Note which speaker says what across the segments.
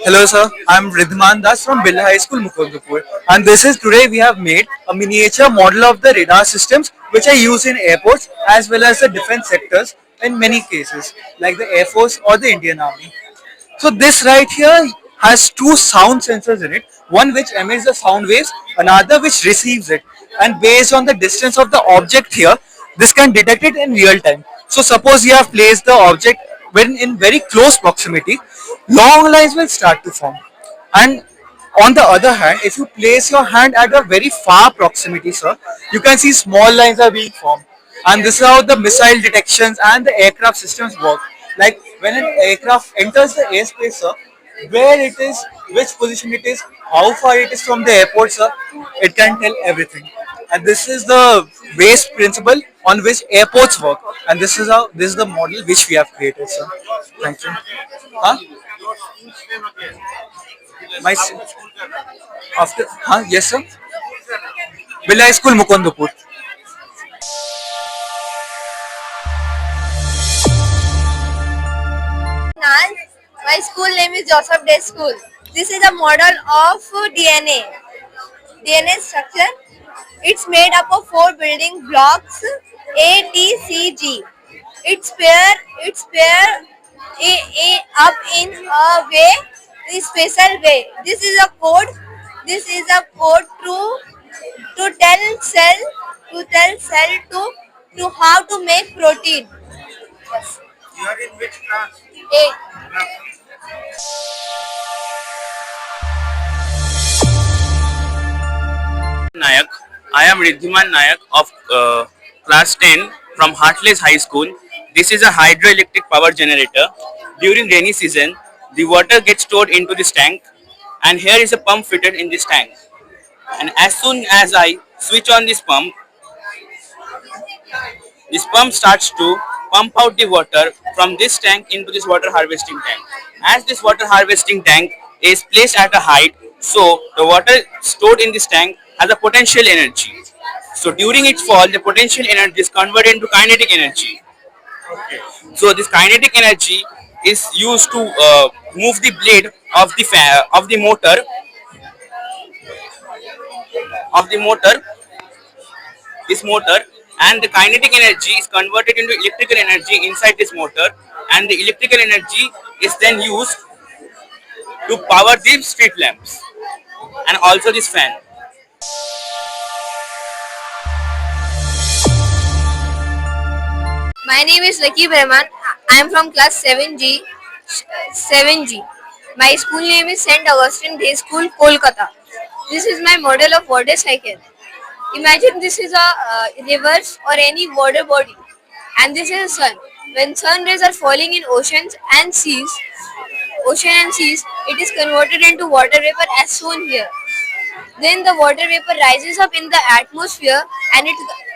Speaker 1: Hello, sir. I'm Ridhman Das from Billa High School, Mukundapur. And this is today we have made a miniature model of the radar systems which are used in airports as well as the defense sectors in many cases, like the Air Force or the Indian Army. So this right here has two sound sensors in it, one which emits the sound waves, another which receives it. And based on the distance of the object here, this can detect it in real time. So suppose you have placed the object when in very close proximity, long lines will start to form. And on the other hand, if you place your hand at a very far proximity, sir, you can see small lines are being formed. And this is how the missile detections and the aircraft systems work. Like when an aircraft enters the airspace, sir, where it is, which position it is, how far it is from the airport, sir, it can tell everything. And this is the base principle on which airports work. And this is the model which we have created, sir. Thank you. Huh? My after, huh? Yes, sir. Billa School, Mukundapur.
Speaker 2: Nal. My school name is Joseph Day School. This is a model of DNA. DNA structure. It's made up of four building blocks A, T, C, G. It's pair up in a way, a special way. This is a code to tell cell to how to make protein. Yes. A.
Speaker 3: Nayak. I am Riddhiman Nayak of class 10 from Heartless High School. This is a hydroelectric power generator. During rainy season, the water gets stored into this tank, and here is a pump fitted in this tank. And as soon as I switch on this pump starts to pump out the water from this tank into this water harvesting tank. As this water harvesting tank is placed at a height, so the water stored in this tank has a potential energy. So during its fall, the potential energy is converted into kinetic energy. So this kinetic energy is used to move the blade of the motor, this motor, and the kinetic energy is converted into electrical energy inside this motor, and the electrical energy is then used to power the street lamps and also this fan.
Speaker 2: My name is Rakib Rahman. I am from class 7G. 7G. My school name is St. Augustine Day School, Kolkata. This is my model of water cycle. Imagine this is a rivers or any water body, and this is a sun. When sun rays are falling in ocean and seas, it is converted into water vapor as shown here. Then the water vapor rises up in the atmosphere, and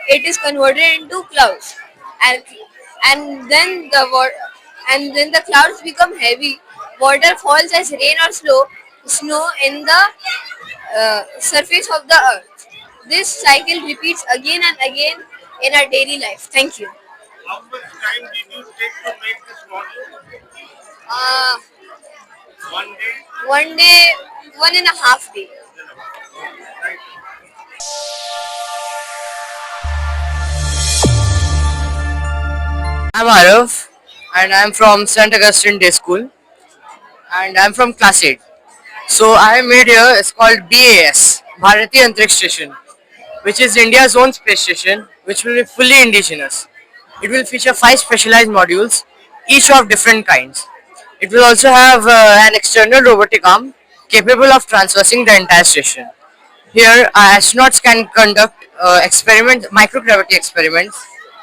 Speaker 2: it is converted into clouds. And and then the clouds become heavy. Water falls as rain or snow in the surface of the earth. This cycle repeats again and again in our daily life. Thank you.
Speaker 4: How much time did you take to make this model?
Speaker 2: Uh,
Speaker 4: One day?
Speaker 2: one day, 1.5 day.
Speaker 5: I'm Arav and I'm from St. Augustine Day School and I'm from class 8. So I made here is called BAS, Bharatiya Antariksh Station, which is India's own space station which will be fully indigenous. It will feature 5 specialized modules, each of different kinds. It will also have an external robotic arm capable of traversing the entire station. Here, astronauts can conduct microgravity experiments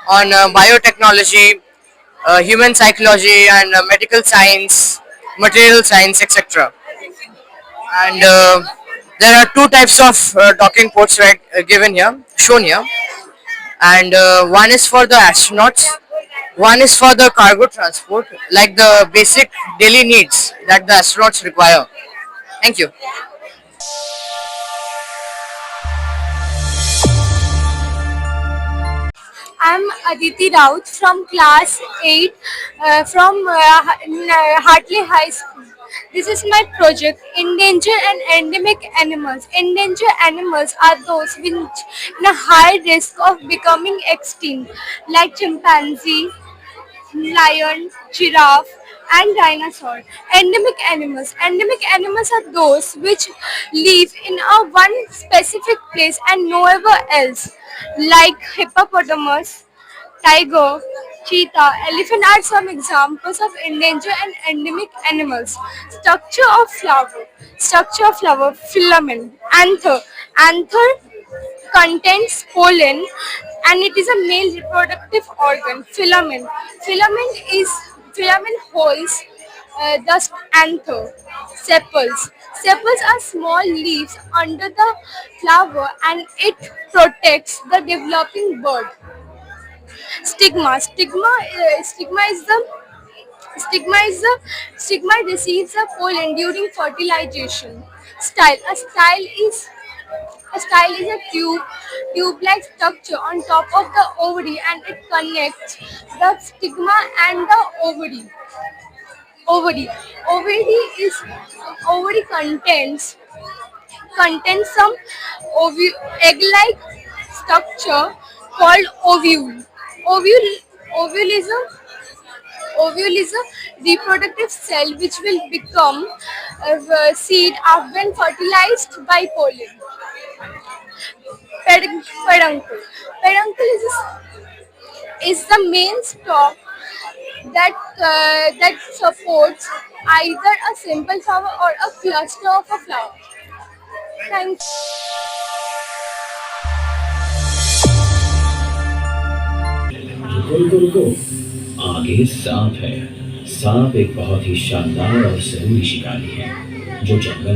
Speaker 5: on biotechnology, human psychology, and medical science, material science, etc. And there are two types of docking ports given here, shown here, and one is for the astronauts, one is for the cargo transport, like the basic daily needs that the astronauts require. Thank you.
Speaker 6: I'm Aditi Raut from class 8 from Hartley High School. This is my project. Endangered and endemic animals. Endangered animals are those which in a high risk of becoming extinct, like chimpanzee, lion, giraffe, and dinosaur. Endemic animals. Endemic animals are those which live in a one specific place and nowhere else, like hippopotamus, tiger, cheetah, elephant are some examples of endangered and endemic animals. Structure of flower. Structure of flower. Filament. Anther. Anther contains pollen and it is a male reproductive organ. Filament. Filament holds the anther. Sepals. Sepals are small leaves under the flower and it protects the developing bud. Stigma receives the pollen during fertilization. Style is a tube-like structure on top of the ovary and it connects the stigma and the ovary. Ovary contains some egg-like structure called ovule. Ovule, ovule is a Ovule is a reproductive cell which will become a seed when fertilized by pollen. Peduncle. Peduncle is the main stalk that supports either a simple flower or a cluster of a flower. Thank you.
Speaker 7: रुको रुको रुको, आगे सांप है। सांप एक बहुत ही शानदार और जरूरी शिकारी है जो जंगल